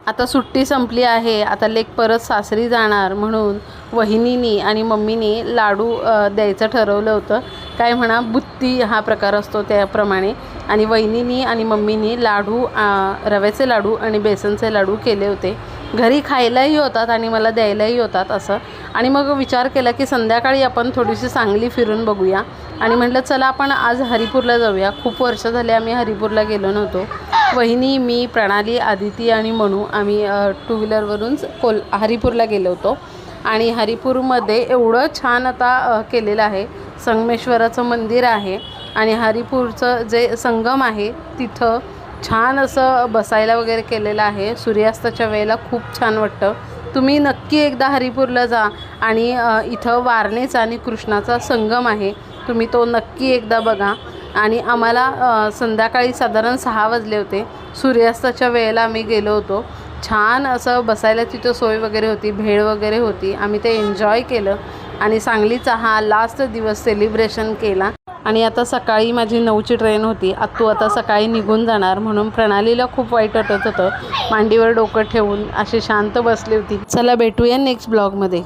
आता सुट्टी संपली आहे, आता लेक परत सासरी जाणार म्हणून वहिनीनी आणि मम्मीनी लाडू द्यायचं ठरवलं होतं. काय म्हणा, बुत्ती हा प्रकार असतो त्याप्रमाणे. आणि वहिनीनी आणि मम्मीनी लाडू, रव्याचे लाडू आणि बेसनचे लाडू केले होते. घरी खायलाही होतात आणि मला द्यायलाही होतात असं. आणि मग विचार केला की संध्याकाळी आपण थोडीशी सांगली फिरून बघूया. आणि म्हटलं चला आपण आज हरिपूरला जाऊया. खूप वर्ष झाले आम्ही हरिपूरला गेलो नव्हतो. वहिनी, मी, प्रणाली, आदिती आणि मनू आम्ही टू व्हीलरवरून हरिपूरला गेलो होतो. आणि हरिपूरमध्ये एवढं छान आता केलेलं आहे. संगमेश्वराचं मंदिर आहे आणि हरिपूरचं जे संगम आहे तिथं छान असं बसायला वगैरे केलेलं आहे. सूर्यास्ताच्या वेळेला खूप छान वाटतं. तुम्ही नक्की एकदा हरिपूरला जा. आणि इथं वारणेचा आणि कृष्णाचा संगम आहे, तुम्ही तो नक्की एकदा बघा. आणि आम्हाला संध्याकाळी साधारण 6 वाजले होते. सूर्यास्ताच्या वेळेला आम्ही गेलो होतो. छान असं बसायला तिथं सोय वगैरे होती, भेळ वगैरे होती. आम्ही ते एन्जॉय केलं आणि सांगलीचा हा लास्ट दिवस सेलिब्रेशन केला. आणि आता सकाळी माझी 9ची ट्रेन होती. आत्तू आता सकाळी निघून जाणार म्हणून प्रणालीला खूप वाईट वाटत होतं. मांडीवर डोकं ठेवून अशी शांत बसली होती. चला भेटूया नेक्स्ट ब्लॉगमध्ये.